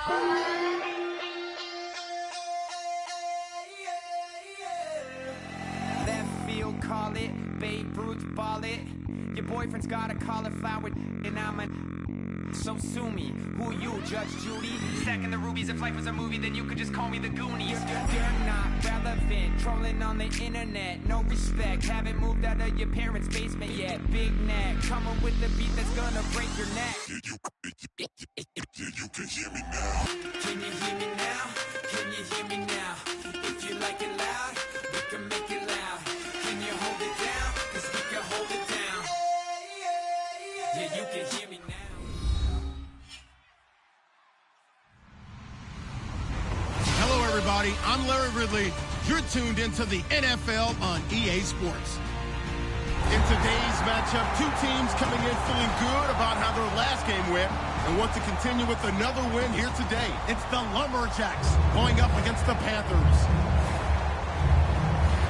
Left field, call it. Babe Ruth, ball it. Your boyfriend's got a cauliflower, and I'm a... So sue me, who you, Judge Judy? Stacking the rubies, if life was a movie, then you could just call me the Goonies. You're not relevant, trolling on the internet, no respect. Haven't moved out of your parents' basement yet. Big neck, coming with the beat that's gonna break your neck. You can hear me now. Can you hear me now? Can you hear me now? If you like it loud, we can make it loud. Can you hold it down? 'Cause we can hold it down. Yeah, you can hear me now. Hello, everybody. I'm Larry Ridley. You're tuned into the NFL on EA Sports. In today's matchup, two teams coming in feeling good about how their last game went and want to continue with another win here today. It's the Lumberjacks going up against the Panthers.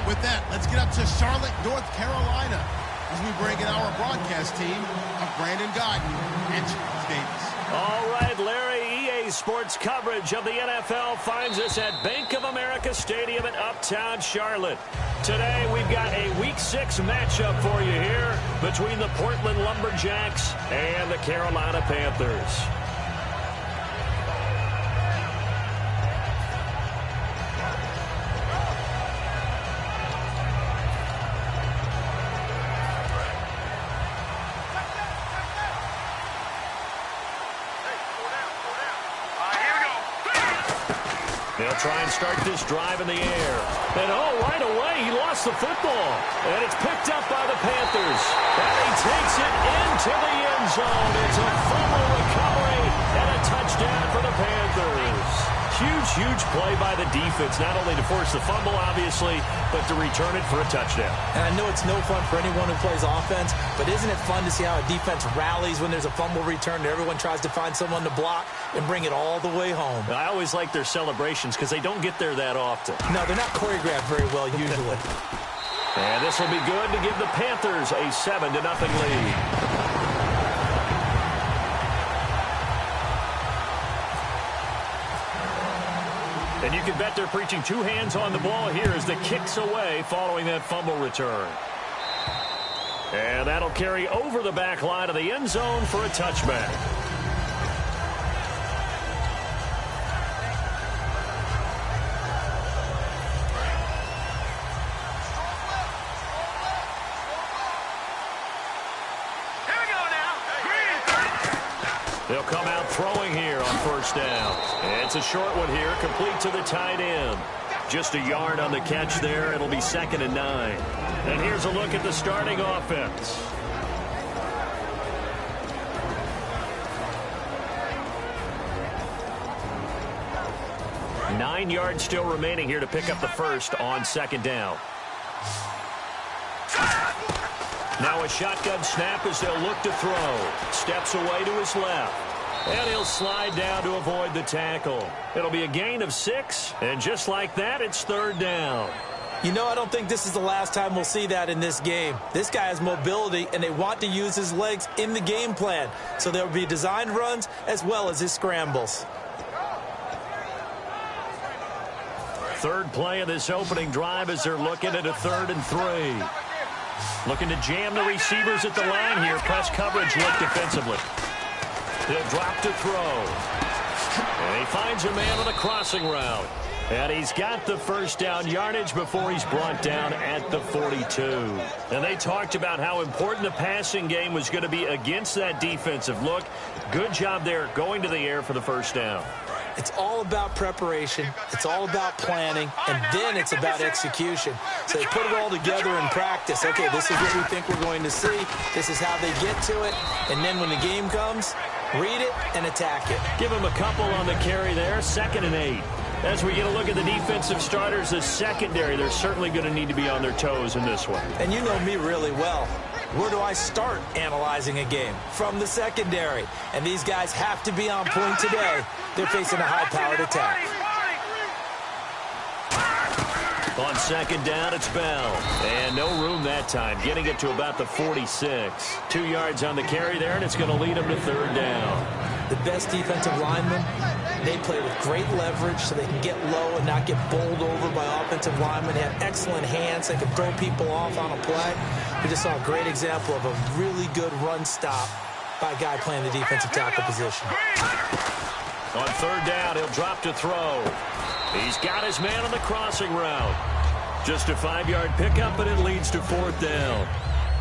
With that, let's get up to Charlotte, North Carolina, as we bring in our broadcast team of Brandon Guyton and Charles Davis. All right, Larry, EA Sports coverage of the NFL finds us at Bank of America Stadium in Uptown Charlotte. Today, we've got a Week 6 matchup for you here between the Portland Lumberjacks and the Carolina Panthers. They'll try and start this drive in the air. And right away, he lost the football. And it's picked up by the Panthers. And he takes it into the end zone. It's a fumble recovery and a touchdown for the Panthers. Huge play by the defense, not only to force the fumble, obviously, but to return it for a touchdown. And I know it's no fun for anyone who plays offense, but isn't it fun to see how a defense rallies when there's a fumble return and everyone tries to find someone to block and bring it all the way home? I always like their celebrations because they don't get there that often. No, they're not choreographed very well usually. And this will be good to give the Panthers a 7-0 lead. And you can bet they're preaching two hands on the ball here as the kick's away following that fumble return. And that'll carry over the back line of the end zone for a touchback. They'll come out throwing here on first down. It's a short one here, complete to the tight end. Just a yard on the catch there. It'll be 2nd and 9. And here's a look at the starting offense. Nine yards still remaining here to pick up the first on 2nd down. Now a shotgun snap as they'll look to throw. Steps away to his left. And he'll slide down to avoid the tackle. It'll be a gain of 6. And just like that, it's 3rd down. You know, I don't think this is the last time we'll see that in this game. This guy has mobility, and they want to use his legs in the game plan. So there will be designed runs as well as his scrambles. Third play of this opening drive as they're looking at a 3rd and 3. Looking to jam the receivers at the line here. Press coverage look defensively. He'll drop to throw. And he finds a man on the crossing route. And he's got the first down yardage before he's brought down at the 42. And they talked about how important the passing game was going to be against that defensive look. Good job there going to the air for the first down. It's all about preparation. It's all about planning. And then it's about execution. So they put it all together in practice. Okay, this is what we think we're going to see. This is how they get to it. And then when the game comes, read it and attack it. Give him a couple on the carry there. 2nd and 8. As we get a look at the defensive starters, the secondary, they're certainly going to need to be on their toes in this one. And you know me really well. Where do I start analyzing a game? From the secondary. And these guys have to be on point today. They're facing a high-powered attack. On 2nd down, it's Bell. And no room that time, getting it to about the 46. 2 yards on the carry there, and it's going to lead him to 3rd down. The best defensive lineman They play with great leverage so they can get low and not get bowled over by offensive linemen. They have excellent hands. They can throw people off on a play. We just saw a great example of a really good run stop by a guy playing the defensive tackle position. On third down, he'll drop to throw. He's got his man on the crossing route. Just a 5-yard pickup, and it leads to fourth down.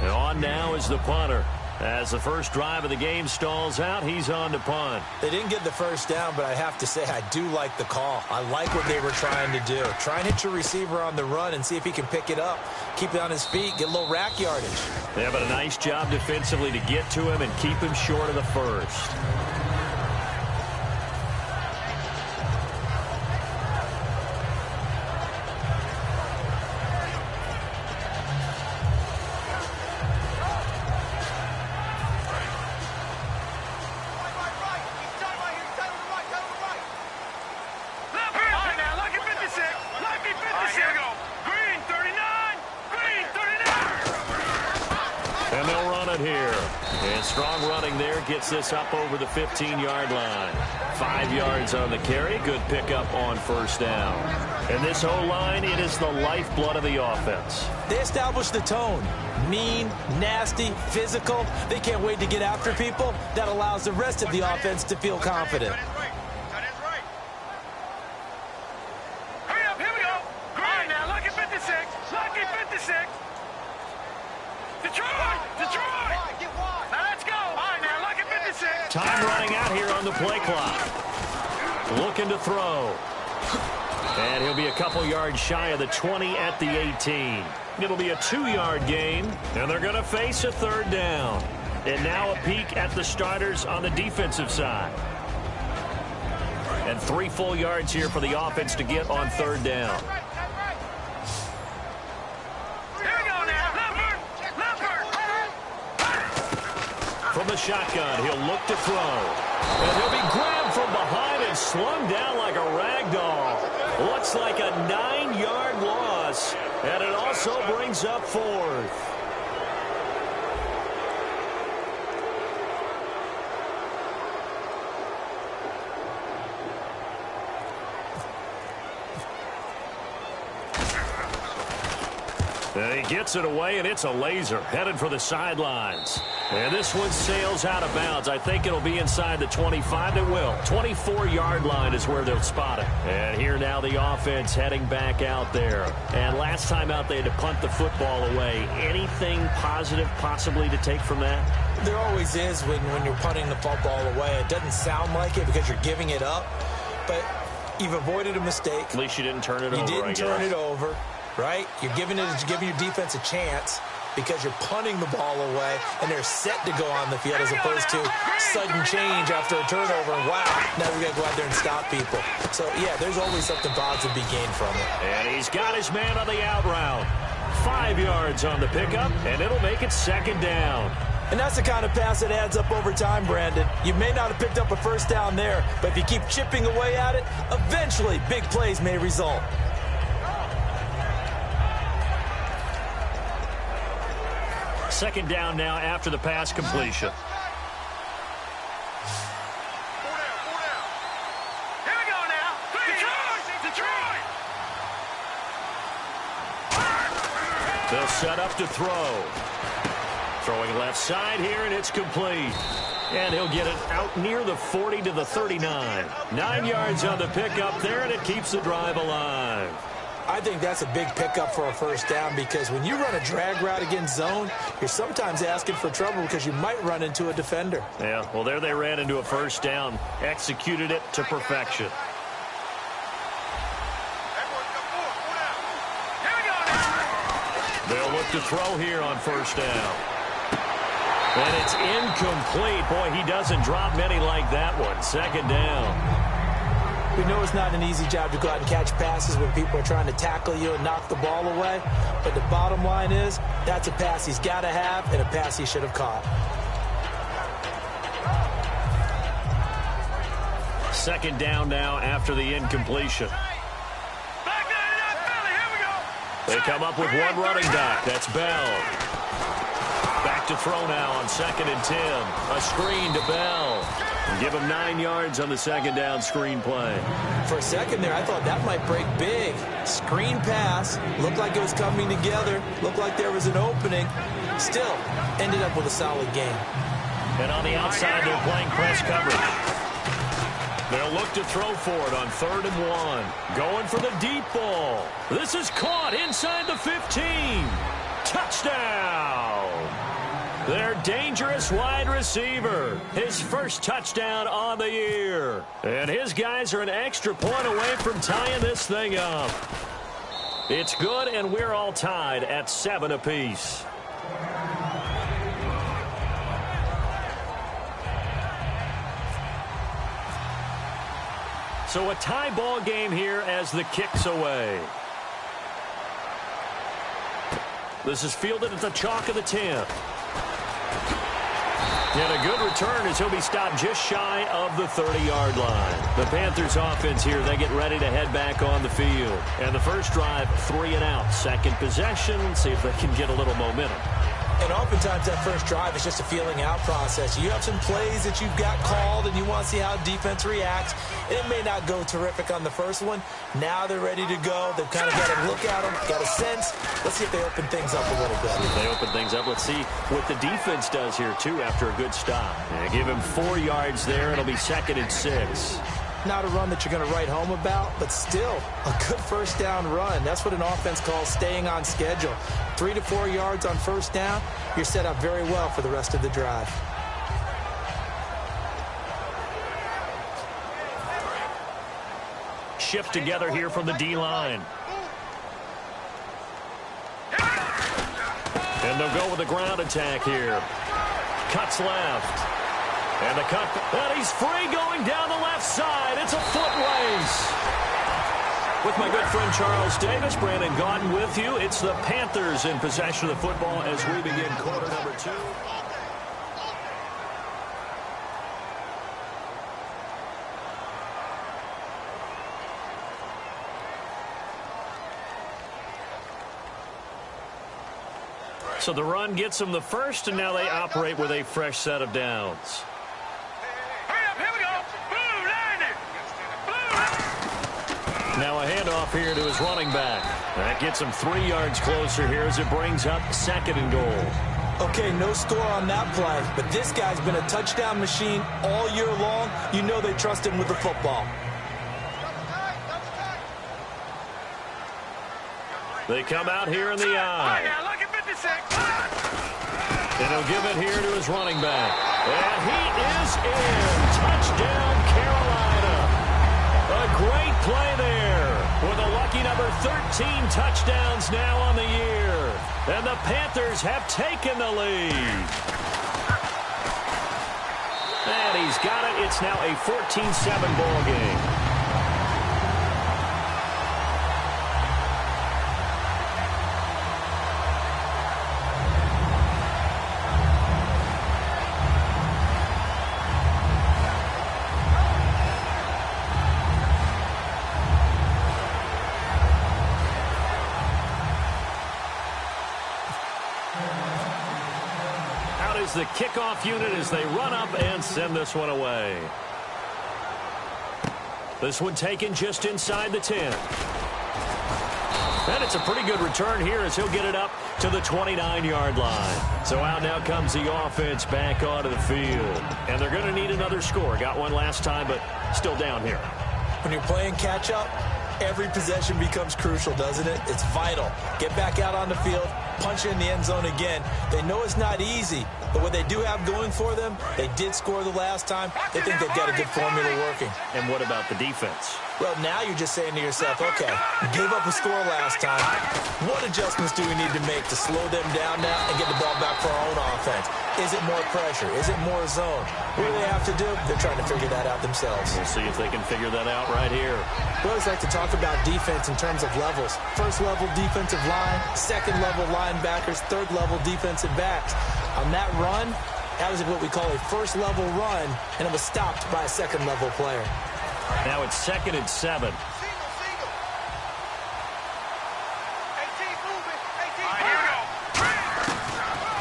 And on now is the punter. As the first drive of the game stalls out, he's on to punt. They didn't get the first down, but I have to say I do like the call. I like what they were trying to do. Try and hit your receiver on the run and see if he can pick it up, keep it on his feet, get a little rack yardage. Yeah, but a nice job defensively to get to him and keep him short of the first. Gets this up over the 15-yard line. 5 yards on the carry. Good pickup on first down. And this O-line, it is the lifeblood of the offense. They establish the tone. Mean, nasty, physical. They can't wait to get after people. That allows the rest of the offense to feel confident. Hurry up, here we go. All right, now, lucky 56. Lucky 56. Detroit! Now let's go. All right, now, lucky 56. Time running out here on the play clock. Looking to throw. And he'll be a couple yards shy of the 20 at the 18. It'll be a 2-yard gain, and they're going to face a third down. And now a peek at the starters on the defensive side. And 3 full yards here for the offense to get on third down. From the shotgun, he'll look to throw. And he'll be grabbed from behind and slung down like a rag doll. Looks like a 9-yard loss, and it also brings up fourth. And he gets it away, and it's a laser headed for the sidelines. And this one sails out of bounds. I think it'll be inside the 25. It will. 24-yard line is where they'll spot it. And here now the offense heading back out there. And last time out they had to punt the football away. Anything positive possibly to take from that? There always is when you're punting the football away. It doesn't sound like it because you're giving it up. But you've avoided a mistake. At least you didn't turn it over, You didn't turn it over. Right? You're giving your defense a chance because you're punting the ball away and they're set to go on the field as opposed to sudden change after a turnover. And wow, now we got to go out there and stop people. So, yeah, there's always something positive to be gained from it. And he's got his man on the out route. 5 yards on the pickup, and it'll make it second down. And that's the kind of pass that adds up over time, Brandon. You may not have picked up a first down there, but if you keep chipping away at it, eventually big plays may result. Second down now after the pass completion. Here we go now. Detroit! They'll set up to throw. Throwing left side here, and it's complete. And he'll get it out near the 40 to the 39. 9 yards on the pickup there, and it keeps the drive alive. I think that's a big pickup for a first down because when you run a drag route against zone, you're sometimes asking for trouble because you might run into a defender. Yeah, well, there they ran into a first down, executed it to perfection. They'll look to throw here on first down. And it's incomplete. Boy, he doesn't drop many like that one. Second down. We know it's not an easy job to go out and catch passes when people are trying to tackle you and knock the ball away. But the bottom line is, that's a pass he's got to have and a pass he should have caught. Second down now after the incompletion. They come up with one running back. That's Bell. Back look to throw now on 2nd and 10. A screen to Bell. And give him 9 yards on the 2nd down screen play. For a second there, I thought that might break big. Screen pass. Looked like it was coming together. Looked like there was an opening. Still, ended up with a solid game. And on the outside, they're playing press coverage. They'll look to throw for it on 3rd and 1. Going for the deep ball. This is caught inside the 15. Touchdown! Their dangerous wide receiver. His first touchdown on the year. And his guys are an extra point away from tying this thing up. It's good, and we're all tied at 7 apiece. So a tie ball game here as the kick's away. This is fielded at the chalk of the 10. And a good return as he'll be stopped just shy of the 30-yard line. The Panthers offense here, they get ready to head back on the field. And the first drive, 3 and out. Second possession, see if they can get a little momentum. And oftentimes that first drive is just a feeling out process. You have some plays that you've got called and you want to see how defense reacts. It may not go terrific on the first one. Now they're ready to go. They've kind of got a look at them, got a sense. Let's see if they open things up a little bit. If they open things up, let's see what the defense does here, too, after a good stop. They give him 4 yards there. It'll be 2nd and 6. Not a run that you're going to write home about, but still a good first down run. That's what an offense calls staying on schedule. 3 to 4 yards on first down, you're set up very well for the rest of the drive. Shift together here from the D-line. And they'll go with the ground attack here. Cuts left. And the cut, and he's free going down the left side. It's a foot race. With my good friend Charles Davis, Brandon Gaudin with you. It's the Panthers in possession of the football as we begin quarter number 2. So the run gets them the first, and now they operate with a fresh set of downs. Now a handoff here to his running back. That gets him 3 yards closer here as it brings up 2nd and goal. Okay, no score on that play, but this guy's been a touchdown machine all year long. You know they trust him with the football. They come out here in the eye. And he'll give it here to his running back. And he is in. Touchdown, Carolina. A great play there with a lucky number 13 touchdowns now on the year. And the Panthers have taken the lead. And he's got it. It's now a 14-7 ball game. The kickoff unit as they run up and send this one away. This one taken just inside the 10. And it's a pretty good return here as he'll get it up to the 29-yard line. So out now comes the offense back onto the field. And they're going to need another score. Got one last time, but still down here. When you're playing catch-up, every possession becomes crucial, doesn't it? It's vital. Get back out on the field, punch it in the end zone again. They know it's not easy, but what they do have going for them, they did score the last time. They think they've got a good formula working. And what about the defense? Well, now you're just saying to yourself, okay, we gave up a score last time. What adjustments do we need to make to slow them down now and get the ball back for our own offense? Is it more pressure? Is it more zone? What do they have to do? They're trying to figure that out themselves. We'll see if they can figure that out right here. We always like to talk about defense in terms of levels. First level defensive line, second level linebackers, third level defensive backs. On that run, that was what we call a first level run, and it was stopped by a second level player. Now it's 2nd and 7.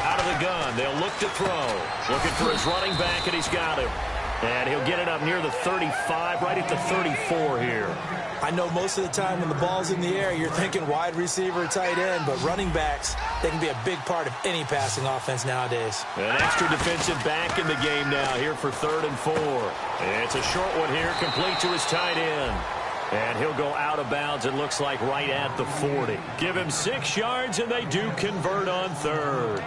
Out of of the gun. They'll look to throw. Looking for his running back, and he's got him. And he'll get it up near the 35, right at the 34 here. I know most of the time when the ball's in the air, you're thinking wide receiver, tight end, but running backs, they can be a big part of any passing offense nowadays. An extra defensive back in the game now here for 3rd and 4. It's a short one here, complete to his tight end. And he'll go out of bounds, it looks like, right at the 40. Give him 6 yards, and they do convert on 3rd.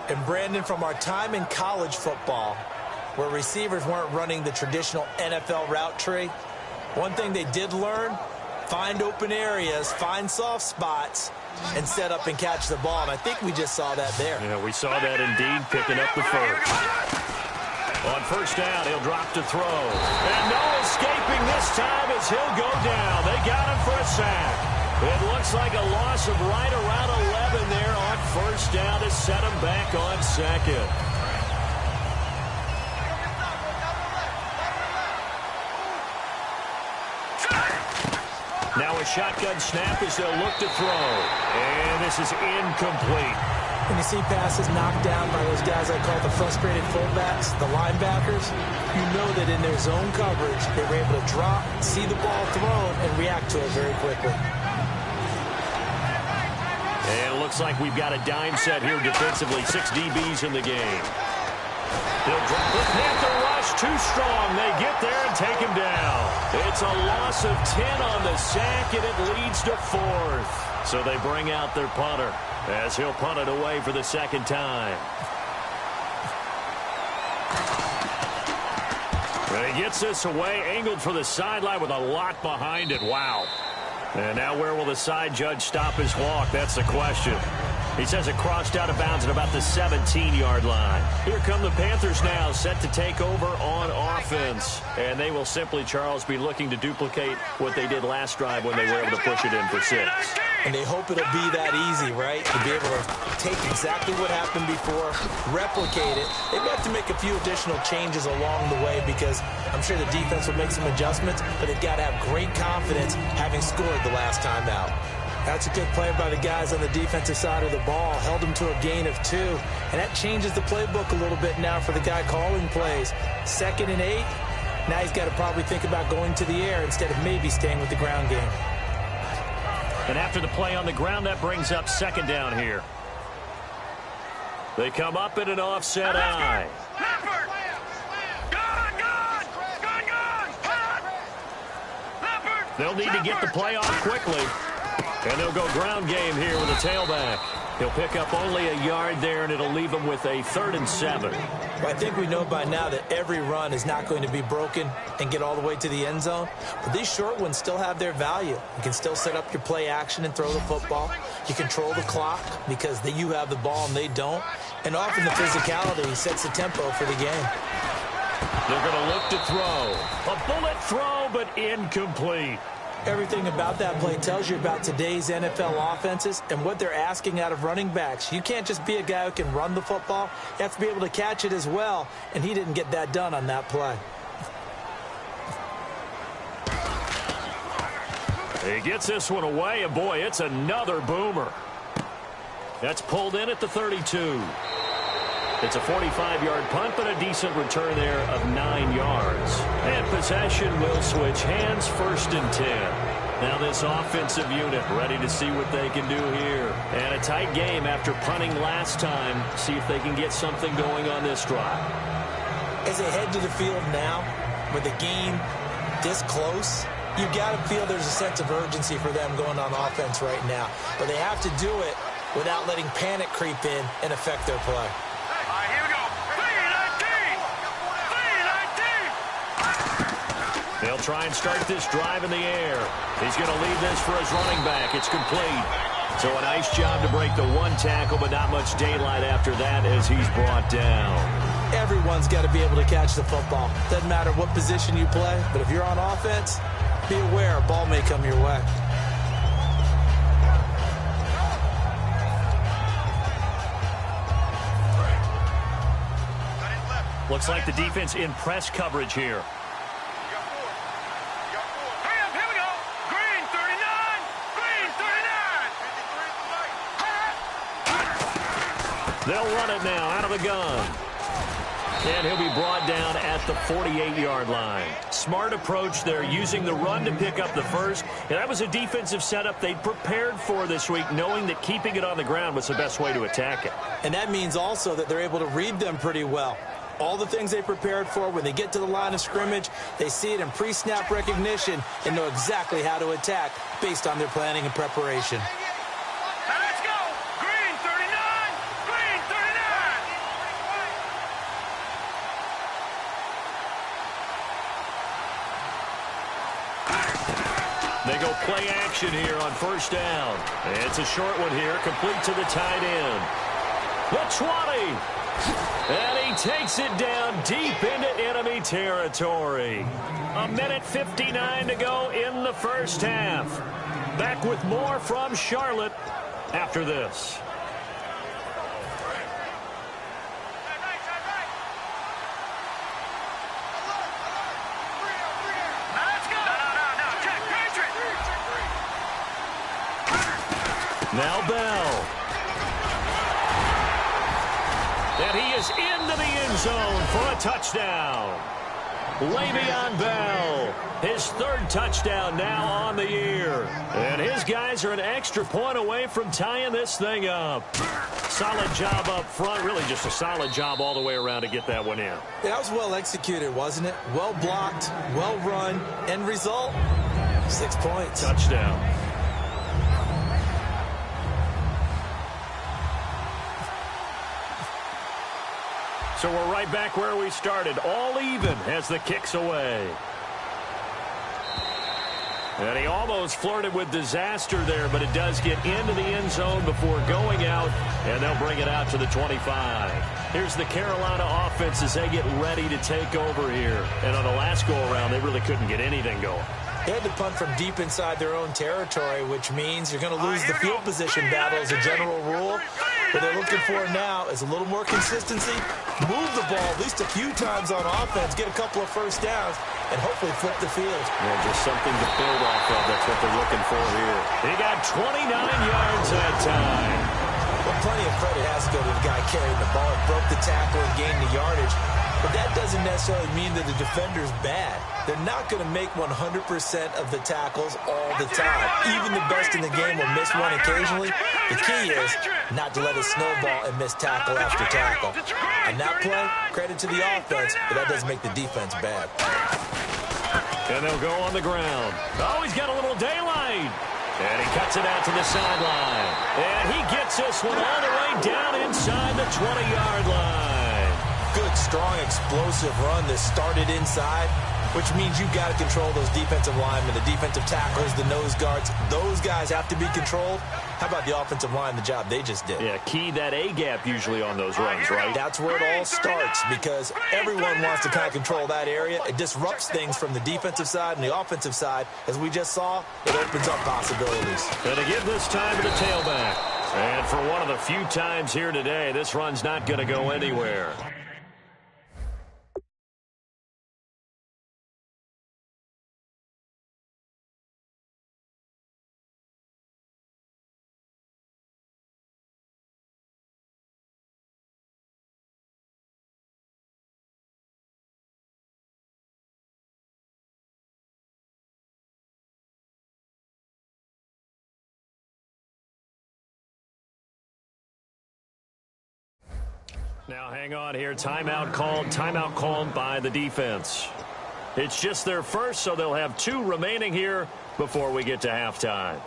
And, Brandon, from our time in college football, where receivers weren't running the traditional NFL route tree, one thing they did learn, find open areas, find soft spots, and set up and catch the ball. And I think we just saw that there. Yeah, we saw that indeed, picking up the first. On 1st down, he'll drop to throw. And no escaping this time as he'll go down. They got him for a sack. It looks like a loss of right around 11 there on 1st down to set him back on 2nd. Now a shotgun snap as they'll look to throw. And this is incomplete. When you see passes knocked down by those guys I call the frustrated fullbacks, the linebackers, you know that in their zone coverage, they were able to drop, see the ball thrown, and react to it very quickly. And it looks like we've got a dime set here defensively. 6 DBs in the game. They'll drop the Panther rush, too strong. They get there and take him down. It's a loss of 10 on the sack, and it leads to 4th. So they bring out their punter as he'll punt it away for the 2nd time. And he gets this away, angled for the sideline with a lot behind it. Wow. And now where will the side judge stop his walk? That's the question. He says it crossed out of bounds at about the 17-yard line. Here come the Panthers now, set to take over on offense. And they will simply, Charles, be looking to duplicate what they did last drive when they were able to push it in for 6. And they hope it'll be that easy, right? To be able to take exactly what happened before, replicate it. They may have to make a few additional changes along the way because I'm sure the defense will make some adjustments, but they've got to have great confidence having scored the last time out. That's a good play by the guys on the defensive side of the ball. Held them to a gain of 2. And that changes the playbook a little bit now for the guy calling plays. 2nd and 8. Now he's got to probably think about going to the air instead of maybe staying with the ground game. And after the play on the ground, that brings up 2nd down here. They come up in an offset eye. They'll need to get the play off quickly. And they'll go ground game here with a tailback. He'll pick up only a yard there, and it'll leave him with a 3rd and 7. Well, I think we know by now that every run is not going to be broken and get all the way to the end zone. But these short ones still have their value. You can still set up your play action and throw the football. You control the clock because you have the ball and they don't. And often the physicality sets the tempo for the game. They're going to look to throw. A bullet throw, but incomplete. Everything about that play tells you about today's NFL offenses and what they're asking out of running backs. You can't just be a guy who can run the football. You have to be able to catch it as well, and he didn't get that done on that play. He gets this one away, and boy, it's another boomer. That's pulled in at the 32. It's a 45-yard punt, but a decent return there of 9 yards. And possession will switch hands, 1st and 10. Now this offensive unit ready to see what they can do here. And a tight game after punting last time. See if they can get something going on this drive. As they head to the field now, with the game this close, you've got to feel there's a sense of urgency for them going on offense right now. But they have to do it without letting panic creep in and affect their play. They'll try and start this drive in the air. He's going to leave this for his running back. It's complete. So a nice job to break the 1 tackle, but not much daylight after that as he's brought down. Everyone's got to be able to catch the football. Doesn't matter what position you play, but if you're on offense, be aware a ball may come your way. Looks like the defense in press coverage here. They'll run it now out of the gun. And he'll be brought down at the 48-yard line. Smart approach there, using the run to pick up the first. And that was a defensive setup they'd prepared for this week, knowing that keeping it on the ground was the best way to attack it. And that means also that they're able to read them pretty well. All the things they prepared for, when they get to the line of scrimmage, they see it in pre-snap recognition and know exactly how to attack based on their planning and preparation. Now let's go. Green 39. Green 39. They go play action here on first down. It's a short one here, complete to the tight end. The 20. And he takes it down deep into enemy territory. 1:59 to go in the first half. Back with more from Charlotte after this. Now let's go. No. Check. Patriot. Now Bell. And he is into the end zone for a touchdown. Le'Veon Bell, his third touchdown now on the year. And his guys are an extra point away from tying this thing up. Solid job up front, really just a solid job all the way around to get that one in. Yeah, that was well executed, wasn't it? Well blocked, well run. End result, 6 points. Touchdown. So we're right back where we started, all even as the kick's away. And he almost flirted with disaster there, but it does get into the end zone before going out, and they'll bring it out to the 25. Here's the Carolina offense as they get ready to take over here. And on the last go-around, they really couldn't get anything going. They had to punt from deep inside their own territory, which means you're going to lose the field position battle as a general rule. What they're looking for now is a little more consistency, move the ball at least a few times on offense, get a couple of first downs, and hopefully flip the field. Yeah, just something to build off of. That's what they're looking for here. He got 29 yards that time. Well, plenty of credit has to go to the guy carrying the ball. It broke the tackle and gained the yardage. But that doesn't necessarily mean that the defender's bad. They're not going to make 100% of the tackles all the time. Even the best in the game will miss one occasionally. The key is not to let it snowball and miss tackle after tackle. On that play, credit to the offense, but that doesn't make the defense bad. And they'll go on the ground. Oh, he's got a little daylight. And he cuts it out to the sideline. And he gets this one all the way down inside the 20-yard line. Good, strong, explosive run that started inside, which means you've got to control those defensive linemen, the defensive tackles, the nose guards. Those guys have to be controlled. How about the offensive line, the job they just did? Yeah, key that A-gap usually on those runs, right? That's where it all starts because everyone wants to kind of control that area. It disrupts things from the defensive side and the offensive side. As we just saw, it opens up possibilities. And to give this time to the tailback. And for one of the few times here today, this run's not going to go anywhere. Now hang on here. Timeout called by the defense. It's just their first, so they'll have 2 remaining here before we get to halftime.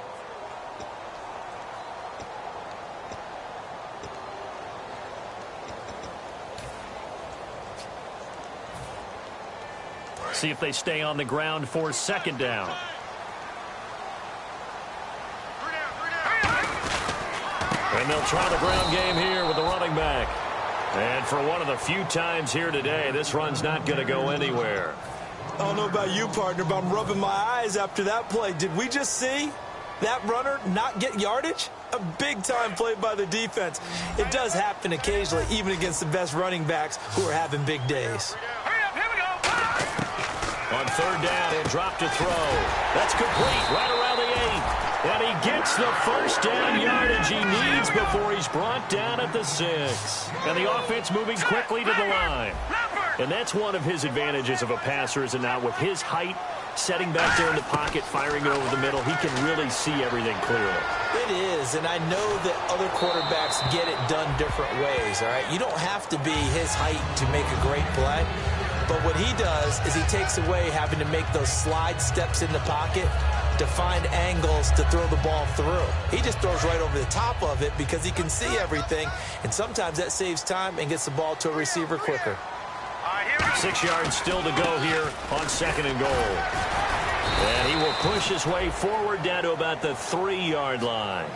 See if they stay on the ground for second down. And they'll try the ground game here with the running back. And for one of the few times here today, this run's not going to go anywhere. I don't know about you, partner, but I'm rubbing my eyes after that play. Did we just see that runner not get yardage? A big-time play by the defense. It does happen occasionally, even against the best running backs who are having big days. Hurry up, here we go. On third down, and drop to throw. That's complete right around the 8. And he gets the first down yardage he needs before he's brought down at the 6. And the offense moving quickly to the line. And that's one of his advantages of a passer, is it not? With his height, setting back there in the pocket, firing it over the middle, he can really see everything clearly. It is, and I know that other quarterbacks get it done different ways, all right? You don't have to be his height to make a great play. But what he does is he takes away having to make those slide steps in the pocket to find angles to throw the ball through. He just throws right over the top of it because he can see everything, and sometimes that saves time and gets the ball to a receiver quicker. 6 yards still to go here on 2nd and goal. And he will push his way forward down to about the 3-yard line.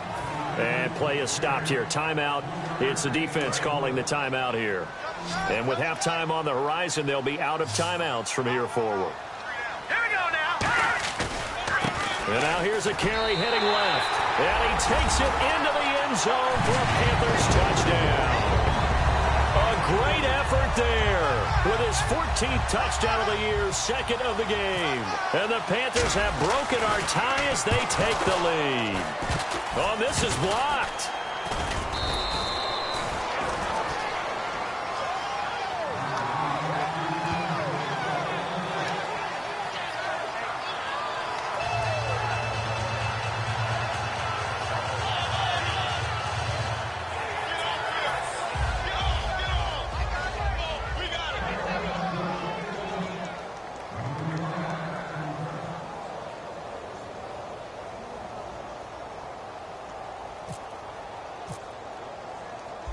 And play is stopped here. Timeout. It's the defense calling the timeout here. And with halftime on the horizon, they'll be out of timeouts from here forward. Here we go now. And now here's a carry heading left. And he takes it into the end zone for a Panthers touchdown. A great effort there with his 14th touchdown of the year, 2nd of the game. And the Panthers have broken our tie as they take the lead. Oh, this is blocked.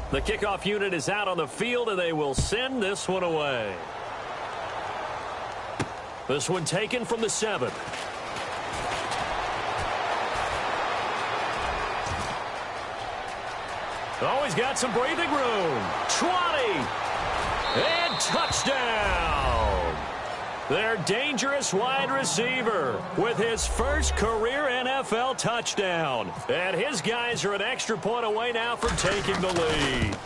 The kickoff unit is out on the field, and they will send this one away. This one taken from the 7. Oh, he's got some breathing room. 20. And touchdown. Their dangerous wide receiver with his first career NFL touchdown. And his guys are an extra point away now from taking the lead.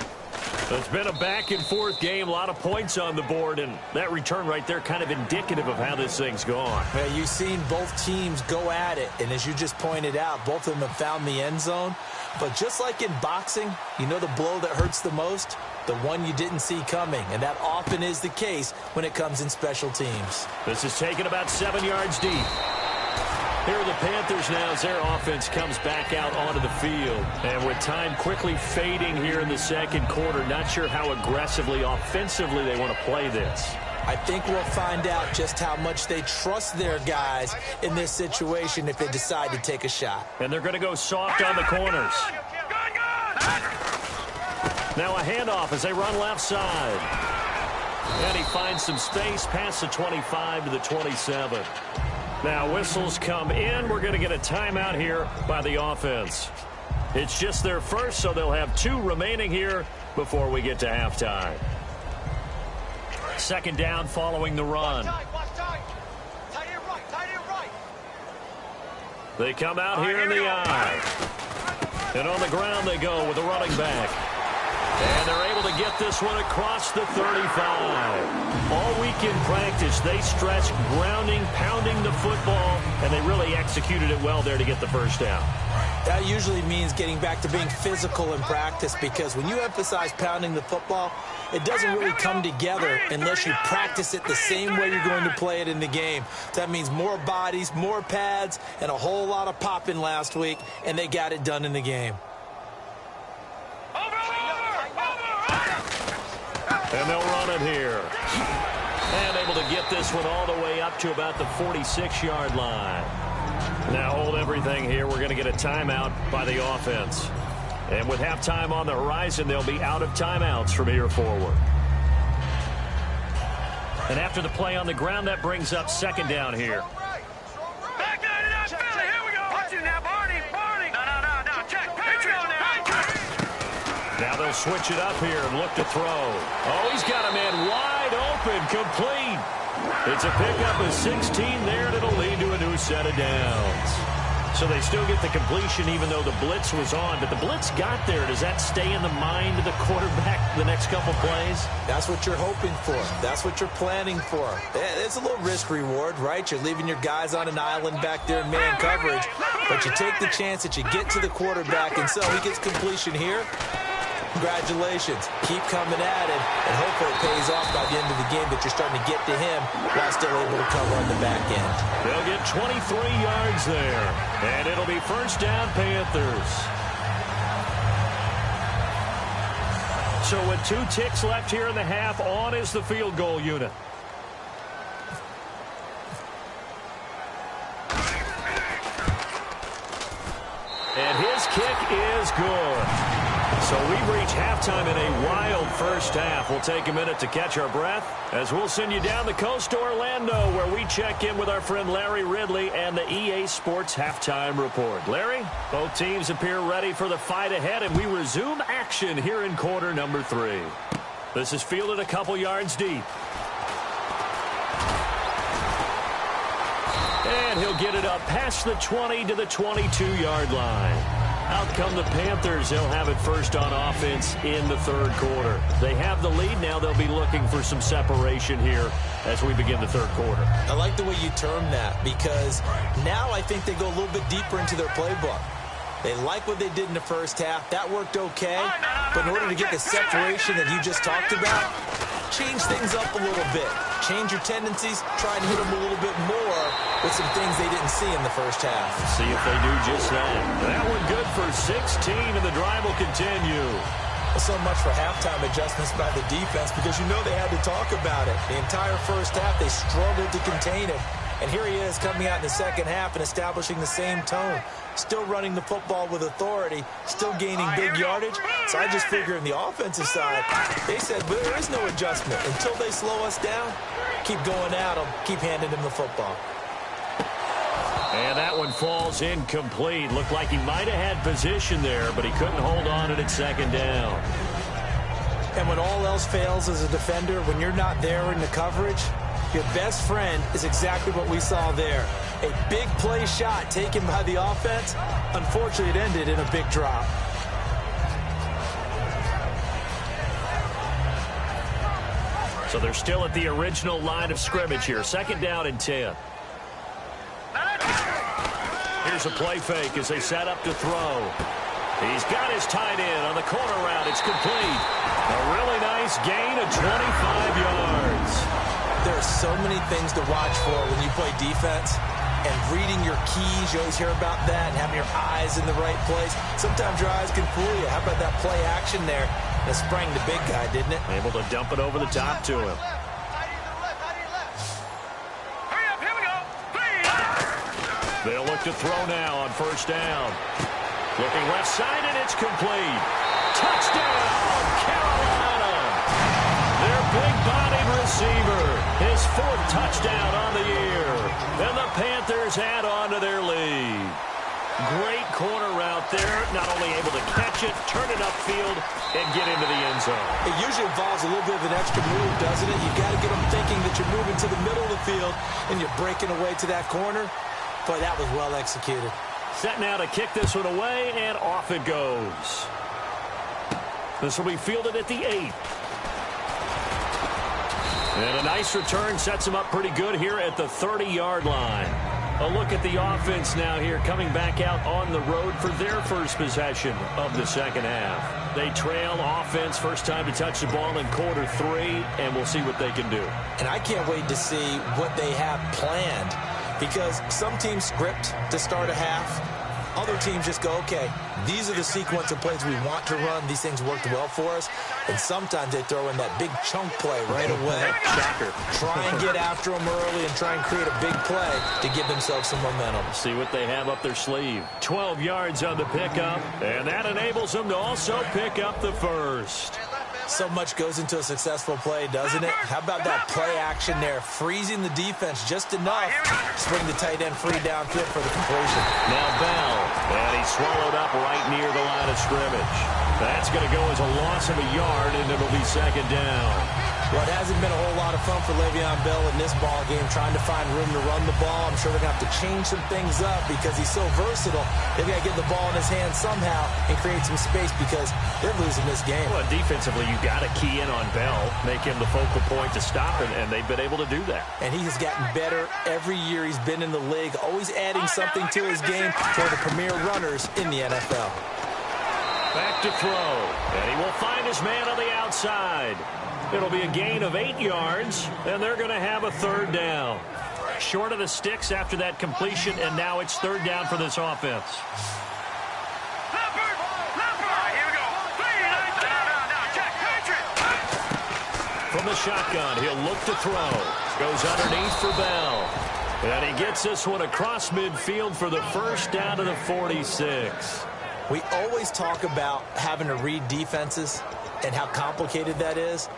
It's been a back-and-forth game, a lot of points on the board, and that return right there kind of indicative of how this thing's gone. Well, you've seen both teams go at it, and as you just pointed out, both of them have found the end zone. But just like in boxing, you know the blow that hurts the most? The one you didn't see coming, and that often is the case when it comes in special teams. This is taken about 7 yards deep. Here are the Panthers now as their offense comes back out onto the field. And with time quickly fading here in the second quarter, not sure how aggressively, offensively they want to play this. I think we'll find out just how much they trust their guys in this situation if they decide to take a shot. And they're going to go soft on the corners. Now a handoff as they run left side. And he finds some space past the 25 to the 27. Now whistles come in. We're going to get a timeout here by the offense. It's just their first, so they'll have 2 remaining here before we get to halftime. 2nd down following the run. They come out here in the eye. And on the ground they go with the running back. And they're able to get this one across the 35. All week in practice, they stressed grounding, pounding the football, and they really executed it well there to get the first down. That usually means getting back to being physical in practice, because when you emphasize pounding the football, it doesn't really come together unless you practice it the same way you're going to play it in the game. That means more bodies, more pads, and a whole lot of popping last week, and they got it done in the game. And they'll run it here. And able to get this one all the way up to about the 46-yard line. Now hold everything here. We're going to get a timeout by the offense. And with halftime on the horizon, they'll be out of timeouts from here forward. And after the play on the ground, that brings up 2nd down here. Back down to that Philly. Here we go. Watch it now, Barney. No. Check. Here we go now. Now they'll switch it up here and look to throw. Oh, he's got a man wide open, complete. It's a pickup of 16 there, and it'll lead to a new set of downs. So they still get the completion even though the blitz was on. But the blitz got there. Does that stay in the mind of the quarterback the next couple plays? That's what you're hoping for. That's what you're planning for. It's a little risk reward, right? You're leaving your guys on an island back there in man coverage. But you take the chance that you get to the quarterback, and so he gets completion here. Congratulations. Keep coming at it, and hopefully it pays off by the end of the game that you're starting to get to him while still able to cover on the back end. They'll get 23 yards there, and it'll be first down Panthers. So with 2 ticks left here in the half, on is the field goal unit. And his kick is good. So we've reached halftime in a wild first half. We'll take a minute to catch our breath as we'll send you down the coast to Orlando, where we check in with our friend Larry Ridley and the EA Sports Halftime Report. Larry, both teams appear ready for the fight ahead, and we resume action here in quarter number 3. This is fielded a couple yards deep. And he'll get it up past the 20 to the 22-yard line. Out come the Panthers. They'll have it first on offense in the third quarter. They have the lead. Now they'll be looking for some separation here as we begin the third quarter. I like the way you term that, because now I think they go a little bit deeper into their playbook. They like what they did in the first half. That worked okay. But in order to get the separation that you just talked about, change things up a little bit. Change your tendencies. Try and hit them a little bit more with some things they didn't see in the first half. See if they do just that. That one good for 16, and the drive will continue. So much for halftime adjustments by the defense, because you know they had to talk about it. The entire first half, they struggled to contain it. And here he is coming out in the second half and establishing the same tone. Still running the football with authority, still gaining big yardage. So I just figure on the offensive side, they said, well, there is no adjustment. Until they slow us down, keep going at them, keep handing them the football. And that one falls incomplete. Looked like he might have had position there, but he couldn't hold on to it at second down. And when all else fails as a defender, when you're not there in the coverage, your best friend is exactly what we saw there. A big play shot taken by the offense. Unfortunately, it ended in a big drop. So they're still at the original line of scrimmage here. Second down and 10. Here's a play fake as they set up to throw. He's got his tight end on the corner route. It's complete. A really nice gain of 25 yards. There are so many things to watch for when you play defense, and reading your keys, you always hear about that, and having your eyes in the right place. Sometimes your eyes can fool you. How about that play action there? That sprang the big guy, didn't it? Able to dump it over the top to him. Hurry up, here we go. Please. They'll look to throw now on first down. Looking left side, and it's complete. Touchdown, Carolina. Their big-bodied receiver, his 4th touchdown on the year. And the Panthers add on to their lead. Great corner route there. Not only able to catch it, turn it upfield, and get into the end zone. It usually involves a little bit of an extra move, doesn't it? You've got to get them thinking that you're moving to the middle of the field and you're breaking away to that corner. Boy, that was well executed. Set now to kick this one away, and off it goes. This will be fielded at the 8. And a nice return sets him up pretty good here at the 30-yard line. A look at the offense now here, coming back out on the road for their first possession of the second half. They trail offense, first time to touch the ball in quarter 3, and we'll see what they can do. And I can't wait to see what they have planned, because some teams script to start a half. Other teams just go, okay, these are the sequence of plays we want to run. These things worked well for us. And sometimes they throw in that big chunk play right away. Shocker. Try and get after them early and try and create a big play to give themselves some momentum. See what they have up their sleeve. 12 yards on the pickup, and that enables them to also pick up the first. So much goes into a successful play, doesn't it? How about that play action there? Freezing the defense just enough to bring the tight end free downfield for the completion. Now Bell, and he's swallowed up right near the line of scrimmage. That's going to go as a loss of a yard, and it'll be second down. Well, it hasn't been a whole lot of fun for Le'Veon Bell in this ball game, trying to find room to run the ball. I'm sure they're going to have to change some things up because he's so versatile. They've got to get the ball in his hands somehow and create some space because they're losing this game. Well, defensively, you've got to key in on Bell, make him the focal point to stop it, and they've been able to do that. And he has gotten better every year he's been in the league, always adding something to his game for the premier runners in the NFL. Back to throw, and he will find his man on the outside. It'll be a gain of 8 yards, and they're going to have a third down. Short of the sticks after that completion, and now it's third down for this offense. Here we go. Check. From the shotgun, he'll look to throw. Goes underneath for Bell. And he gets this one across midfield for the first down to the 46. We always talk about having to read defenses and how complicated that is.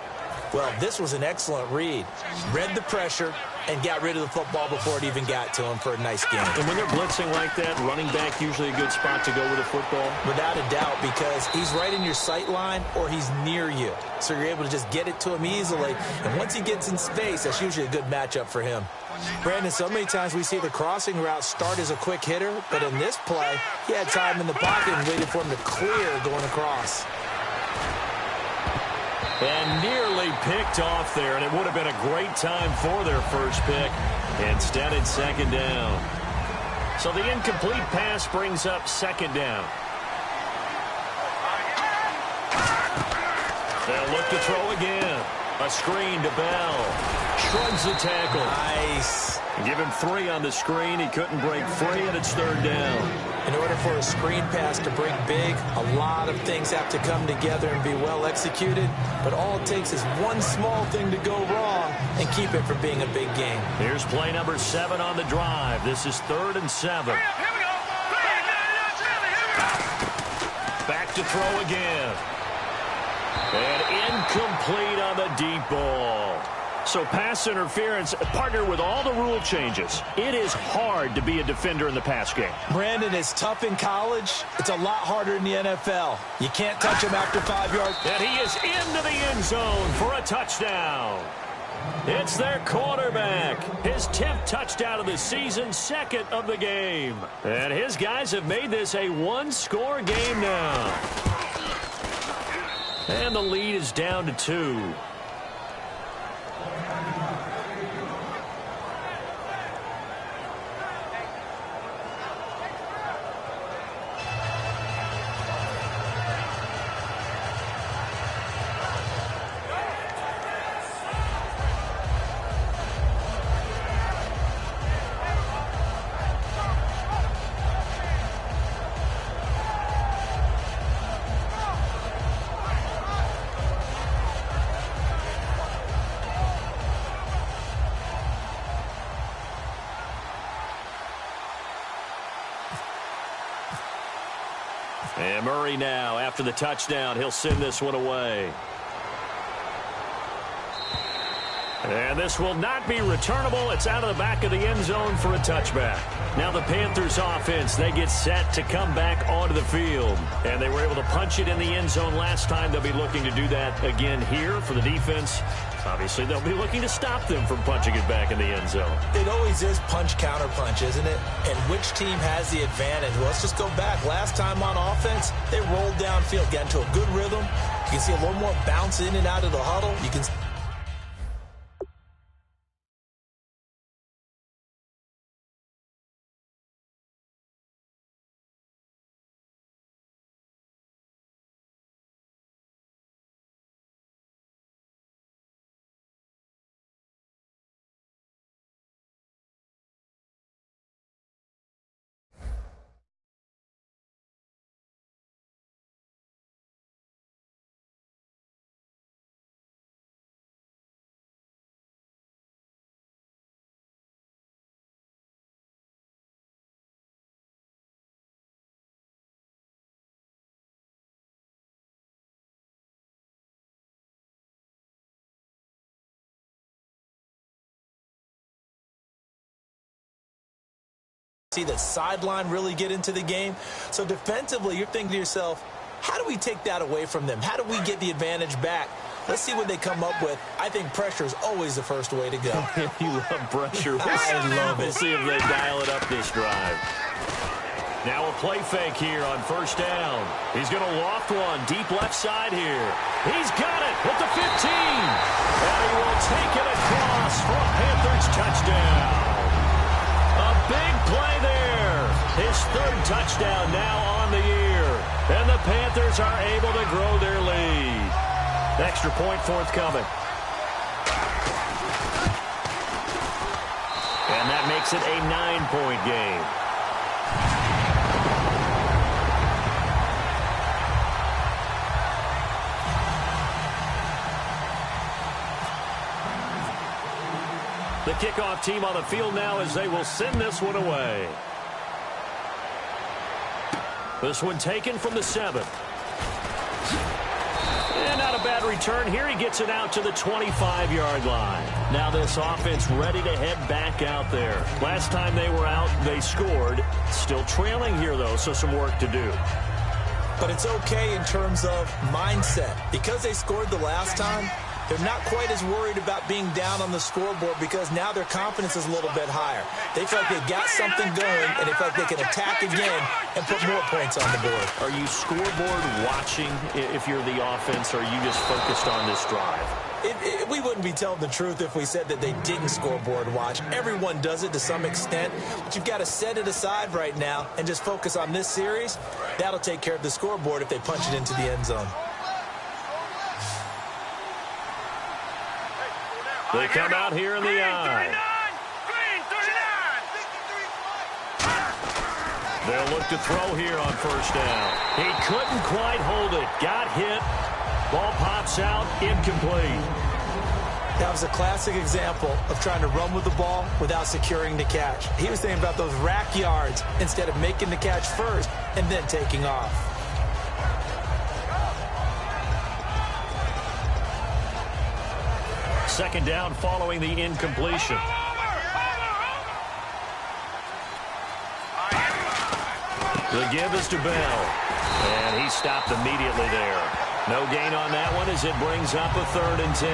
Well, this was an excellent read. Read the pressure and got rid of the football before it even got to him for a nice game. And when they're blitzing like that, running back usually a good spot to go with the football? Without a doubt, because he's right in your sight line or he's near you. So you're able to just get it to him easily. And once he gets in space, that's usually a good matchup for him. Brandon, so many times we see the crossing route start as a quick hitter, but in this play, he had time in the pocket and waited for him to clear going across. And nearly picked off there, and it would have been a great time for their first pick. Instead, it's second down. So the incomplete pass brings up second down. They'll look to throw again. A screen to Bell. Shrugs the tackle. Nice. Give him 3 on the screen. He couldn't break free, and it's third down. In order for a screen pass to break big, a lot of things have to come together and be well executed. But all it takes is one small thing to go wrong and keep it from being a big game. Here's play number 7 on the drive. This is 3rd and 7. Here we go. Back to throw again. And incomplete on the deep ball. So pass interference, partnered with all the rule changes. It is hard to be a defender in the pass game. Brandon, is tough in college. It's a lot harder in the NFL. You can't touch him after 5 yards. And he is into the end zone for a touchdown. It's their quarterback. His 10th touchdown of the season, 2nd of the game. And his guys have made this a one-score game now. And the lead is down to 2. And Murray now, after the touchdown, he'll send this one away. And this will not be returnable. It's out of the back of the end zone for a touchback. Now the Panthers offense, they get set to come back onto the field. And they were able to punch it in the end zone last time. They'll be looking to do that again here for the defense. Obviously, they'll be looking to stop them from punching it back in the end zone. It always is punch-counter-punch, isn't it? And which team has the advantage? Well, let's just go back. Last time on offense, they rolled downfield, got into a good rhythm. You can see a little more bounce in and out of the huddle. You can... See the sideline really get into the game. So defensively, you're thinking to yourself, how do we take that away from them? How do we get the advantage back? Let's see what they come up with. I think pressure is always the first way to go. You love pressure. I love it. We'll see if they dial it up this drive. Now a play fake here on first down. He's going to loft one deep left side here. He's got it at the 15. And he will take it across for a Panthers touchdown. A big play there. His third touchdown now on the year. And the Panthers are able to grow their lead. Extra point forthcoming. And that makes it a 9-point game. The kickoff team on the field now as they will send this one away. This one taken from the 7. And not a bad return. Here he gets it out to the 25-yard line. Now this offense ready to head back out there. Last time they were out, they scored. Still trailing here, though, so some work to do. But it's okay in terms of mindset. Because they scored the last time, they're not quite as worried about being down on the scoreboard because now their confidence is a little bit higher. They feel like they've got something going, and they feel like they can attack again and put more points on the board. Are you scoreboard watching if you're the offense, or are you just focused on this drive? We wouldn't be telling the truth if we said that they didn't scoreboard watch. Everyone does it to some extent, but you've got to set it aside right now and just focus on this series. That'll take care of the scoreboard if they punch it into the end zone. They come out here in the eye. They'll look to throw here on first down. He couldn't quite hold it. Got hit. Ball pops out. Incomplete. That was a classic example of trying to run with the ball without securing the catch. He was thinking about those rack yards instead of making the catch first and then taking off. Second down following the incompletion. The give is to Bell. And he stopped immediately there. No gain on that one as it brings up a 3rd and 10.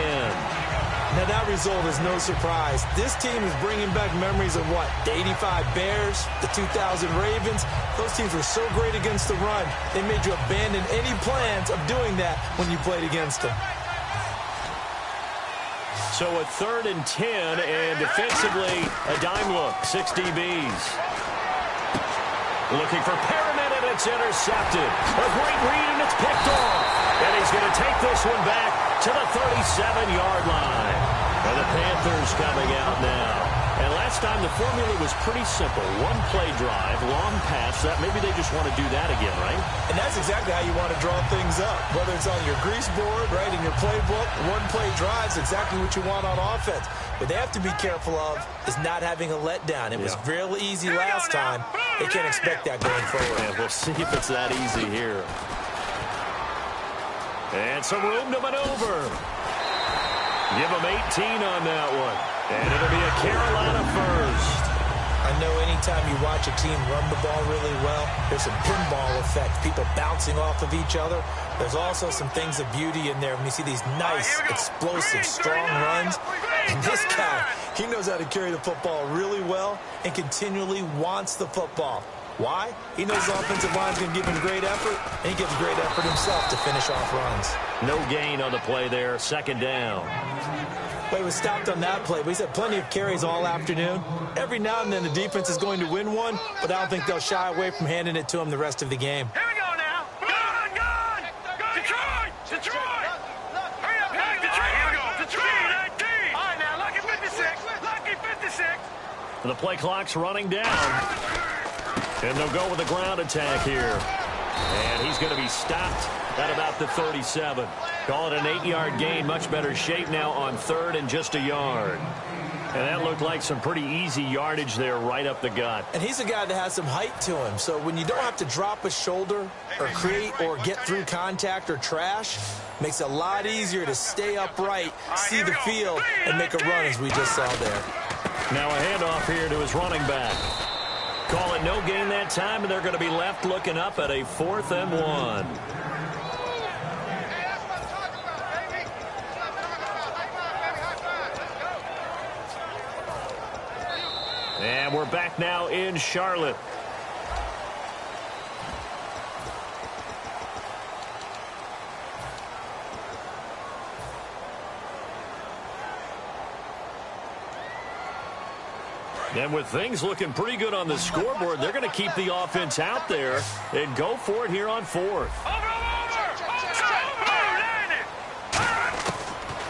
Now that result is no surprise. This team is bringing back memories of what? The 85 Bears, the 2000 Ravens. Those teams were so great against the run, they made you abandon any plans of doing that when you played against them. So a 3rd and 10, and defensively, a dime look, 6 DBs. Looking for Perriman, and it's intercepted. A great read, and it's picked off. And he's going to take this one back to the 37-yard line. And the Panthers coming out now. And last time, the formula was pretty simple. One-play drive, long pass. That maybe they just want to do that again, right? And that's exactly how you want to draw things up. Whether it's on your grease board, right, in your playbook, one-play drives exactly what you want on offense. What they have to be careful of is not having a letdown. It was real easy last time. They can't expect that going forward. Yeah, we'll see if it's that easy here. And some room to maneuver. Give them 18 on that one. And it'll be a Carolina first. I know anytime you watch a team run the ball really well, there's a pinball effect, people bouncing off of each other. There's also some things of beauty in there when you see these nice, explosive, strong runs. And this guy, he knows how to carry the football really well and continually wants the football. Why? He knows the offensive line's going to give him great effort, and he gives great effort himself to finish off runs. No gain on the play there, second down. Well, he was stopped on that play, but he's had plenty of carries all afternoon. Every now and then the defense is going to win one, but I don't think they'll shy away from handing it to him the rest of the game. Here we go now. Gone. Detroit. Hurry up, back. Detroit. Here we go. Detroit. 19. All right, now, lucky 56. Lucky 56. The play clock's running down. And they'll go with a ground attack here. And he's going to be stopped at about the 37. Call it an 8-yard gain. Much better shape now on 3rd and just a yard. And that looked like some pretty easy yardage there right up the gut. And he's a guy that has some height to him. So when you don't have to drop a shoulder or create or get through contact or trash, makes it a lot easier to stay upright, see the field, and make a run as we just saw there. Now a handoff here to his running back. Call it no gain that time, and they're going to be left looking up at a 4th and 1. And we're back now in Charlotte. And with things looking pretty good on the scoreboard, they're going to keep the offense out there and go for it here on fourth.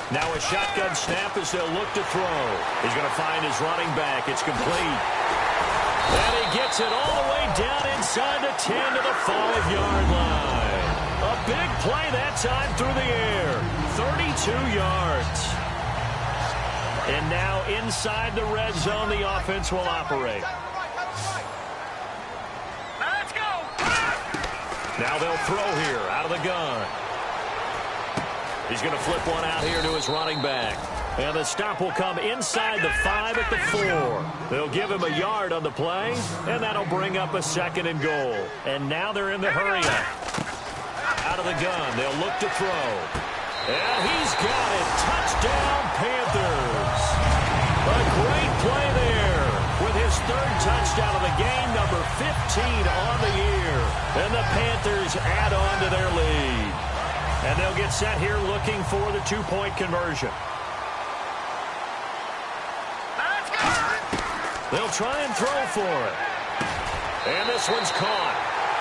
Now a shotgun snap as they'll look to throw. He's going to find his running back. It's complete. And he gets it all the way down inside the 10 to the 5-yard line. A big play that time through the air. 32 yards. And now inside the red zone, the offense will operate. Let's go. Now they'll throw here out of the gun. He's going to flip one out here to his running back. And the stop will come inside the 5 at the 4. They'll give him a yard on the play, and that'll bring up a 2nd and goal. And now they're in the hurry-up. Out of the gun, they'll look to throw. And he's got it. Touchdown, Panthers. A great play there with his 3rd touchdown of the game, number 15 on the year. And the Panthers add on to their lead. And they'll get set here looking for the 2-point conversion. Let's go. They'll try and throw for it. And this one's caught.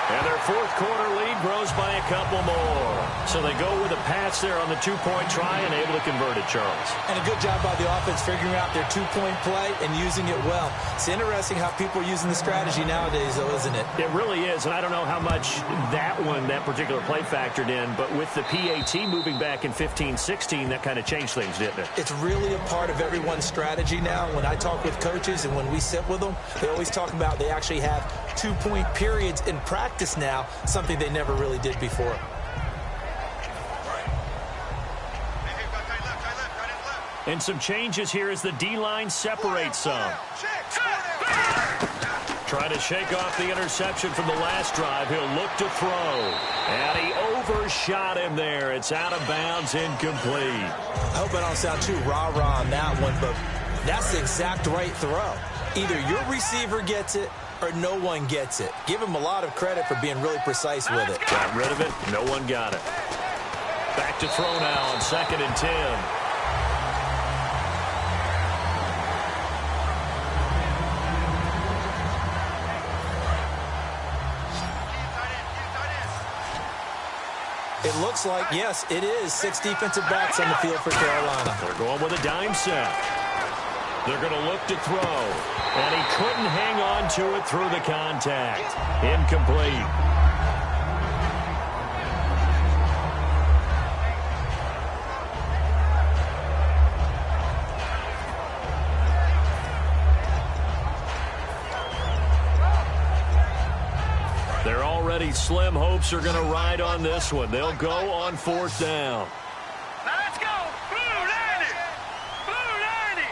And their 4th quarter lead grows by a couple more. So they go with a pass there on the 2-point try and able to convert it, Charles. And a good job by the offense figuring out their 2-point play and using it well. It's interesting how people are using the strategy nowadays, though, isn't it? It really is, and I don't know how much that particular play factored in, but with the PAT moving back in 15-16, that kind of changed things, didn't it? It's really a part of everyone's strategy now. When I talk with coaches and when we sit with them, they always talk about they actually have 2-point periods in practice now, something they never really did before. And some changes here as the D-line separates some. Trying to shake off the interception from the last drive. He'll look to throw. And he overshot him there. It's out of bounds, incomplete. I hope I don't sound too rah-rah on that one, but that's the exact right throw. Either your receiver gets it or no one gets it. Give him a lot of credit for being really precise with it. Got rid of it. No one got it. Back to throw now on 2nd and 10. It looks like, yes, it is 6 defensive backs on the field for Carolina. They're going with a dime set. They're going to look to throw. And he couldn't hang on to it through the contact. Incomplete. Their already slim hopes are going to ride on this one. They'll go on 4th down. Let's go. Blue 90. Blue 90.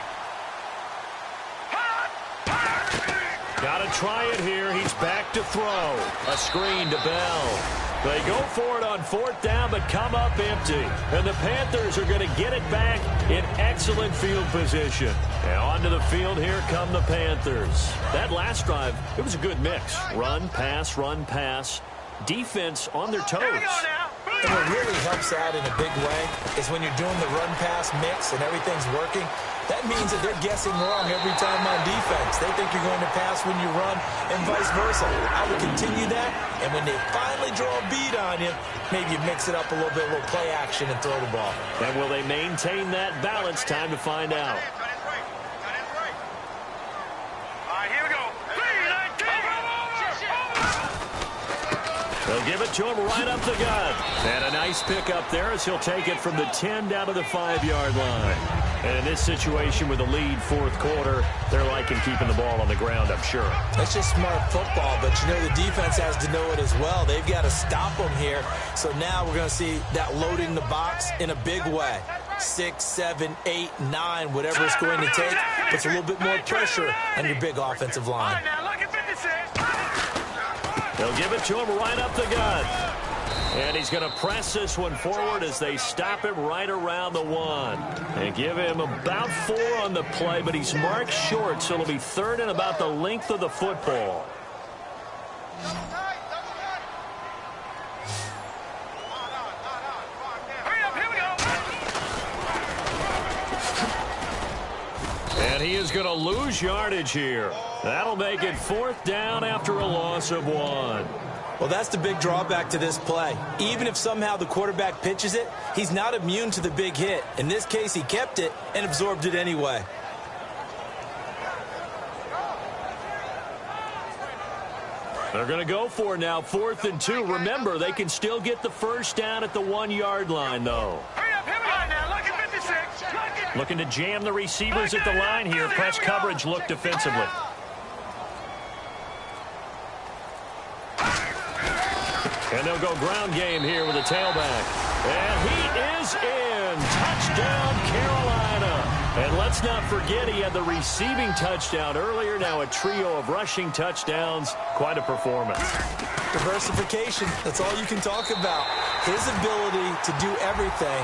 Got to try it here. He's back to throw. A screen to Bell. They go for it on 4th down, but come up empty. And the Panthers are going to get it back in excellent field position. And onto the field, here come the Panthers. That last drive, it was a good mix. Run, pass, defense on their toes. And what really helps out in a big way is when you're doing the run-pass mix and everything's working, that means that they're guessing wrong every time on defense. They think you're going to pass when you run and vice versa. I would continue that, and when they finally draw a beat on you, maybe you mix it up a little bit, a little play action and throw the ball. And will they maintain that balance? Time to find out. All right, here we go. They'll give it to him right up the gut. And a nice pick up there as he'll take it from the 10 down to the 5-yard line. And in this situation with a lead 4th quarter, they're liking keeping the ball on the ground, I'm sure. That's just smart football, but you know the defense has to know it as well. They've got to stop them here. So now we're going to see that loading the box in a big way. 6, 7, 8, 9, whatever it's going to take, puts a little bit more pressure on your big offensive line. Now look at 56. They'll give it to him right up the gut. And he's going to press this one forward as they stop him right around the 1. And give him about 4 on the play, but he's marked short, so it'll be 3rd and about the length of the football. And he is going to lose yardage here. That'll make it 4th down after a loss of 1. Well, that's the big drawback to this play. Even if somehow the quarterback pitches it, he's not immune to the big hit. In this case, he kept it and absorbed it anyway. They're going to go for it now, 4th and 2. Remember, they can still get the first down at the 1-yard line, though. Hurry up, here we go now. Look at 56. Looking to jam the receivers at the line here. Press coverage look defensively. And they'll go ground game here with a tailback. And he is in. Touchdown, Carolina. And let's not forget he had the receiving touchdown earlier. Now a trio of rushing touchdowns. Quite a performance. Diversification, that's all you can talk about. His ability to do everything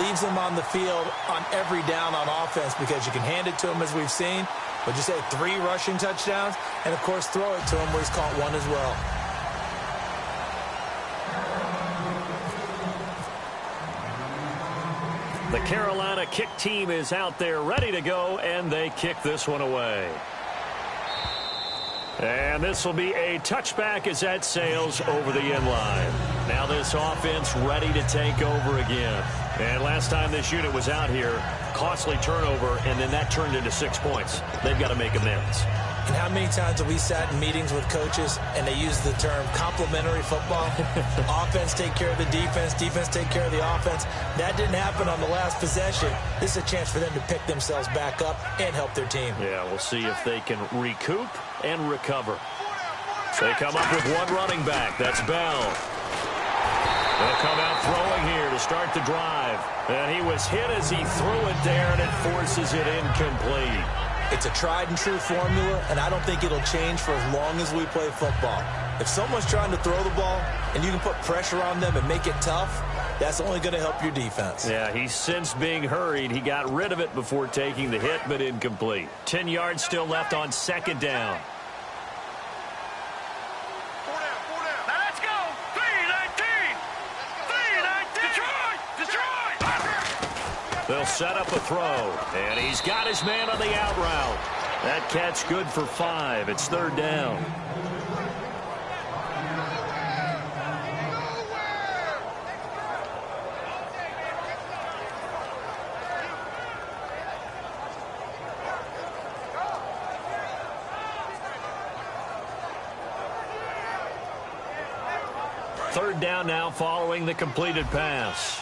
leaves him on the field on every down on offense because you can hand it to him as we've seen. But you say 3 rushing touchdowns and, of course, throw it to him where he's caught 1 as well. The Carolina kick team is out there ready to go, and they kick this one away. And this will be a touchback as that sails over the end line. Now this offense ready to take over again. And last time this unit was out here, costly turnover, and then that turned into 6 points. They've got to make amends. And how many times have we sat in meetings with coaches and they use the term complementary football? Offense take care of the defense, defense take care of the offense. That didn't happen on the last possession. This is a chance for them to pick themselves back up and help their team. Yeah, we'll see if they can recoup and recover. They come up with 1 running back. That's Bell. They'll come out throwing here to start the drive. And he was hit as he threw it there, and it forces it incomplete. It's a tried-and-true formula, and I don't think it'll change for as long as we play football. If someone's trying to throw the ball and you can put pressure on them and make it tough, that's only going to help your defense. Yeah, he's since being hurried. He got rid of it before taking the hit, but incomplete. 10 yards still left on 2nd down. Now let's go. 3-19. 3-19. Detroit. They'll set up a throw, and he's got his man on the out route. That catch good for 5. It's 3rd down. Third down now following the completed pass.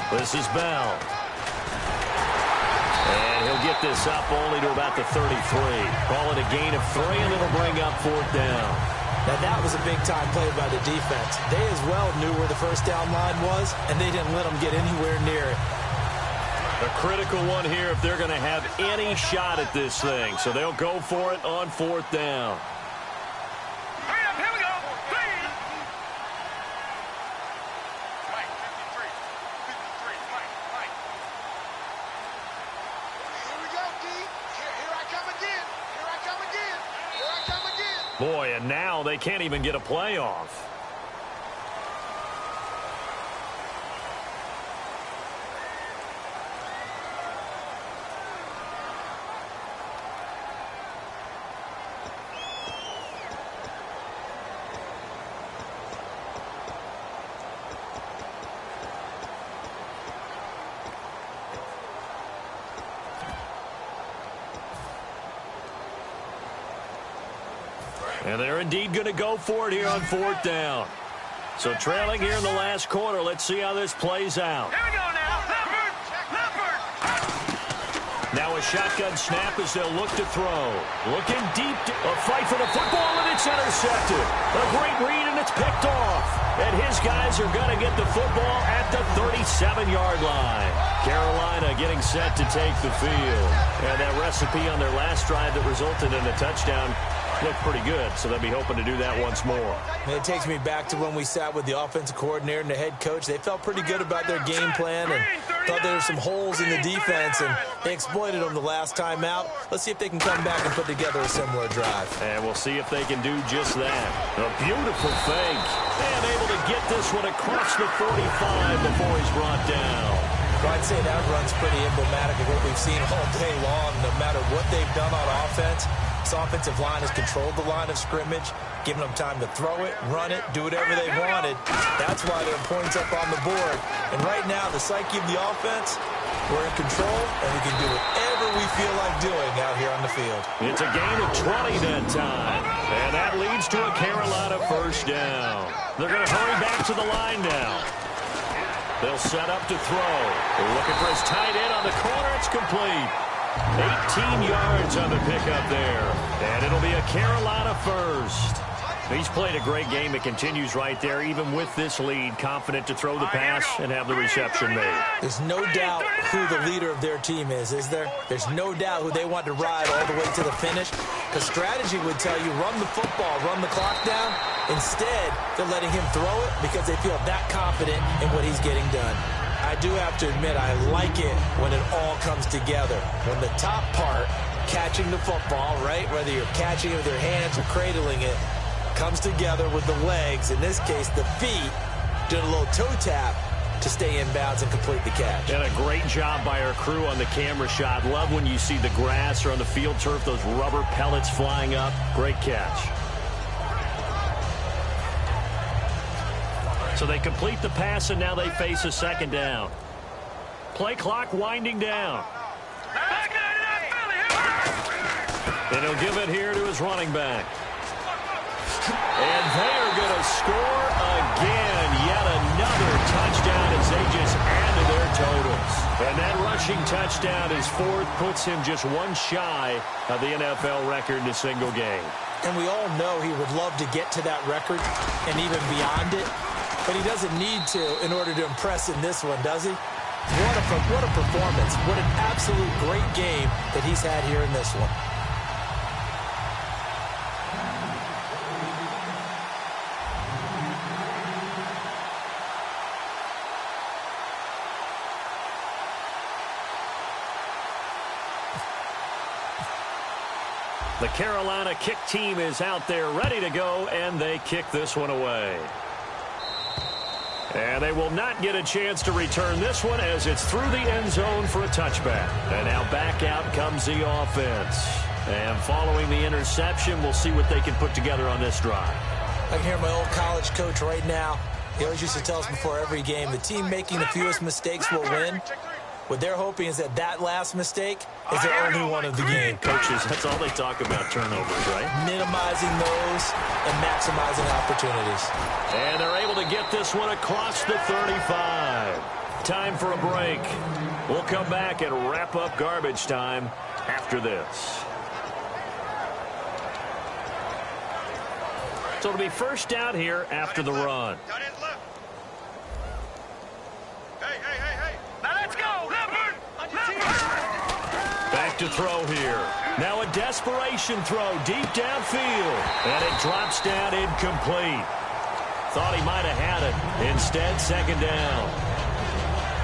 This is Bell. And he'll get this up only to about the 33. Call it a gain of 3, and it'll bring up 4th down. Now that was a big-time play by the defense. They as well knew where the first down line was, and they didn't let them get anywhere near it. A critical one here if they're going to have any shot at this thing. So they'll go for it on 4th down. Boy, and now they can't even get a playoff. And they're indeed going to go for it here on 4th down. So trailing here in the last quarter. Let's see how this plays out. Here we go now. Leopard. Now a shotgun snap as they'll look to throw. Looking deep. A fight for the football, and it's intercepted. A great read, and it's picked off. And his guys are going to get the football at the 37-yard line. Carolina getting set to take the field. And that recipe on their last drive that resulted in a touchdown looked pretty good, so they'll be hoping to do that once more. And it takes me back to when we sat with the offensive coordinator and the head coach. They felt pretty good about their game plan and thought there were some holes in the defense, and they exploited them the last time out. Let's see if they can come back and put together a similar drive. And we'll see if they can do just that. A beautiful fake. And able to get this one across the 45 before he's brought down. Well, I'd say that run's pretty emblematic of what we've seen all day long. No matter what they've done on offense, this offensive line has controlled the line of scrimmage, giving them time to throw it, run it, do whatever they wanted. That's why they're points up on the board. And right now, the psyche of the offense, we're in control, and we can do whatever we feel like doing out here on the field. It's a gain of 20 that time. And that leads to a Carolina first down. They're going to hurry back to the line now. They'll set up to throw. They're looking for his tight end on the corner. It's complete. 18 yards on the pickup there. And it'll be a Carolina first. He's played a great game. It continues right there, even with this lead, confident to throw the pass and have the reception made. There's no doubt who the leader of their team is there? There's no doubt who they want to ride all the way to the finish. Because strategy would tell you, run the football, run the clock down. Instead, they're letting him throw it because they feel that confident in what he's getting done. I do have to admit, I like it when it all comes together. When the top part, catching the football, right, whether you're catching it with your hands or cradling it, comes together with the legs, in this case the feet, doing a little toe tap to stay in bounds and complete the catch. And a great job by our crew on the camera shot. Love when you see the grass or on the field turf, those rubber pellets flying up. Great catch. So they complete the pass, and now they face a second down. Play clock winding down. And he'll give it here to his running back. And they are going to score again. Yet another touchdown as they just add to their totals. And that rushing touchdown is fourth, puts him just one shy of the NFL record in a single game. And we all know he would love to get to that record and even beyond it. But he doesn't need to in order to impress in this one, does he? What a performance. What an absolute great game that he's had here in this one. The Carolina kick team is out there ready to go, and they kick this one away. And they will not get a chance to return this one as it's through the end zone for a touchback. And now back out comes the offense. And following the interception, we'll see what they can put together on this drive. I can hear my old college coach right now. He always used to tell us before every game, the team making the fewest mistakes will win. What they're hoping is that last mistake is their only one of the game. Coaches, that's all they talk about, turnovers, right? Minimizing those and maximizing opportunities. And they're able to get this one across the 35. Time for a break. We'll come back and wrap up garbage time after this. So it'll be first down here after the run. Back to throw here. Now a desperation throw deep downfield. And it drops down incomplete. Thought he might have had it. Instead, second down.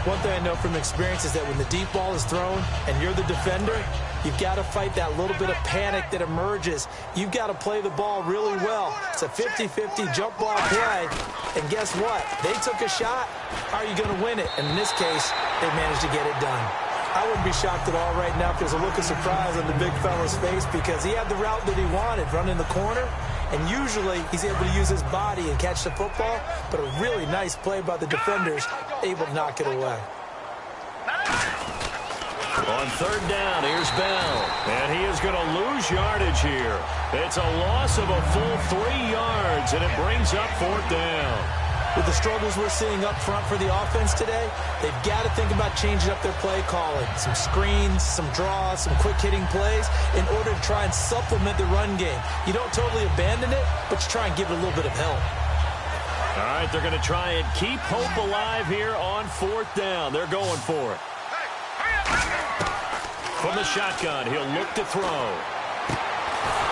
One thing I know from experience is that when the deep ball is thrown and you're the defender, you've got to fight that little bit of panic that emerges. You've got to play the ball really well. It's a 50-50 jump ball play. And guess what? They took a shot. How are you going to win it? And in this case, they managed to get it done. I wouldn't be shocked at all right now if there's a look of surprise on the big fella's face because he had the route that he wanted, running the corner. And usually he's able to use his body and catch the football, but a really nice play by the defenders, able to knock it away. On third down, here's Bell. And he is going to lose yardage here. It's a loss of a full 3 yards, and it brings up fourth down. With the struggles we're seeing up front for the offense today, they've got to think about changing up their play calling. Some screens, some draws, some quick-hitting plays in order to try and supplement the run game. You don't totally abandon it, but you try and give it a little bit of help. All right, they're going to try and keep hope alive here on 4th down. They're going for it. From the shotgun, he'll look to throw.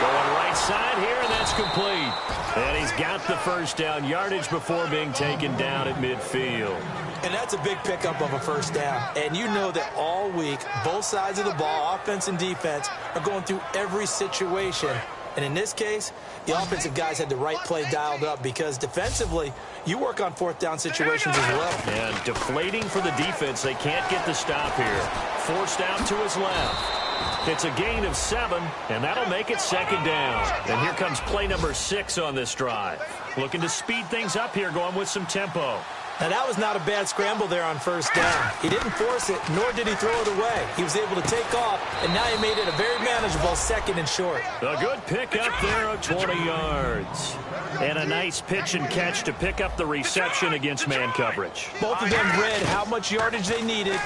Going right side here, and that's complete. And he's got the first down yardage before being taken down at midfield. And that's a big pickup of a first down. And you know that all week, both sides of the ball, offense and defense, are going through every situation. And in this case, the offensive guys had the right play dialed up because defensively, you work on 4th down situations as well. And deflating for the defense. They can't get the stop here. Forced out to his left. It's a gain of 7, and that'll make it 2nd down. And here comes play number 6 on this drive. Looking to speed things up here, going with some tempo. Now, that was not a bad scramble there on 1st down. He didn't force it, nor did he throw it away. He was able to take off, and now he made it a very manageable 2nd and short. A good pickup there of 20 yards. And a nice pitch and catch to pick up the reception against man coverage. Both of them read how much yardage they needed,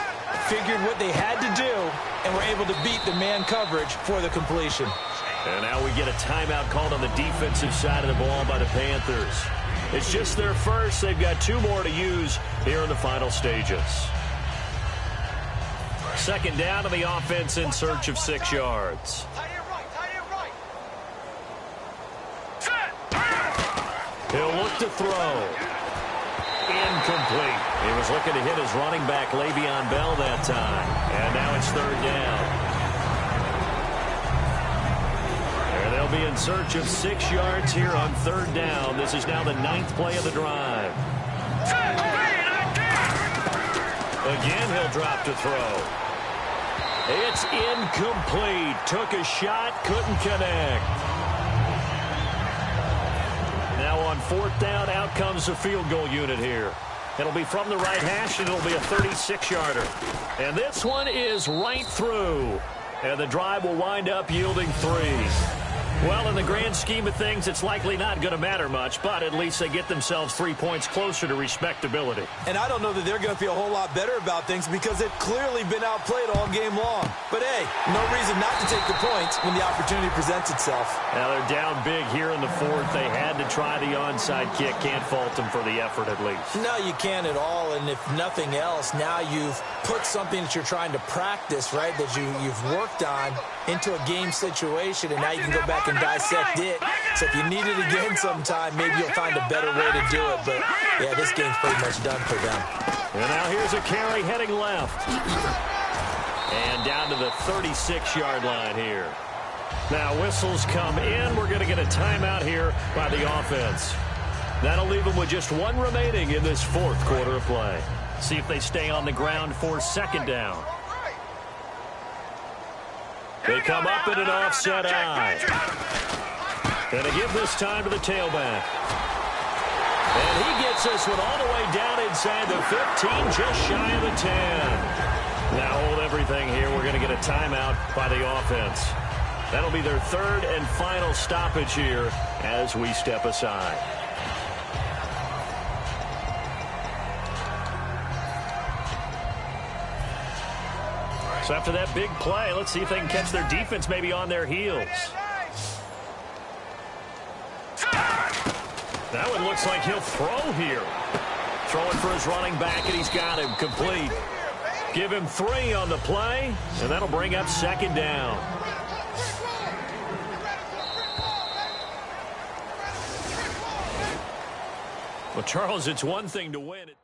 figured what they had to do, and were able to beat the man coverage for the completion. And now we get a timeout called on the defensive side of the ball by the Panthers. It's just their first. They've got 2 more to use here in the final stages. 2nd down to the offense in search of 6 yards. He'll look to throw. Incomplete. He was looking to hit his running back, Le'Veon Bell, that time. And now it's 3rd down. They'll be in search of 6 yards here on 3rd down. This is now the 9th play of the drive. Again, he'll drop to throw. It's incomplete. Took a shot, couldn't connect. Now on 4th down, out comes the field goal unit here. It'll be from the right hash, and it'll be a 36-yarder. And this one is right through. And the drive will wind up yielding 3. Well, in the grand scheme of things, it's likely not going to matter much, but at least they get themselves 3 points closer to respectability. And I don't know that they're going to feel a whole lot better about things because they've clearly been outplayed all game long. But, hey, no reason not to take the points when the opportunity presents itself. Now, they're down big here in the 4th. They had to try the onside kick. Can't fault them for the effort, at least. No, you can't at all. And if nothing else, now you've put something that you're trying to practice, right, that you've worked on into a game situation, and now you can go back and dissect it. So if you need it again sometime, maybe you'll find a better way to do it. But, yeah, this game's pretty much done for them. And now here's a carry heading left. And down to the 36-yard line here. Now whistles come in. We're going to get a timeout here by the offense. That'll leave them with just 1 remaining in this 4th quarter of play. See if they stay on the ground for 2nd down. They come up in an offset eye. And they give this time to the tailback. And he gets this one all the way down inside the 15, just shy of the 10. Now hold everything here. We're going to get a timeout by the offense. That'll be their 3rd and final stoppage here as we step aside. So after that big play, let's see if they can catch their defense maybe on their heels. That one looks like he'll throw here. Throwing for his running back, and he's got him complete. Give him 3 on the play, and that'll bring up 2nd down. Well, Charles, it's one thing to win it.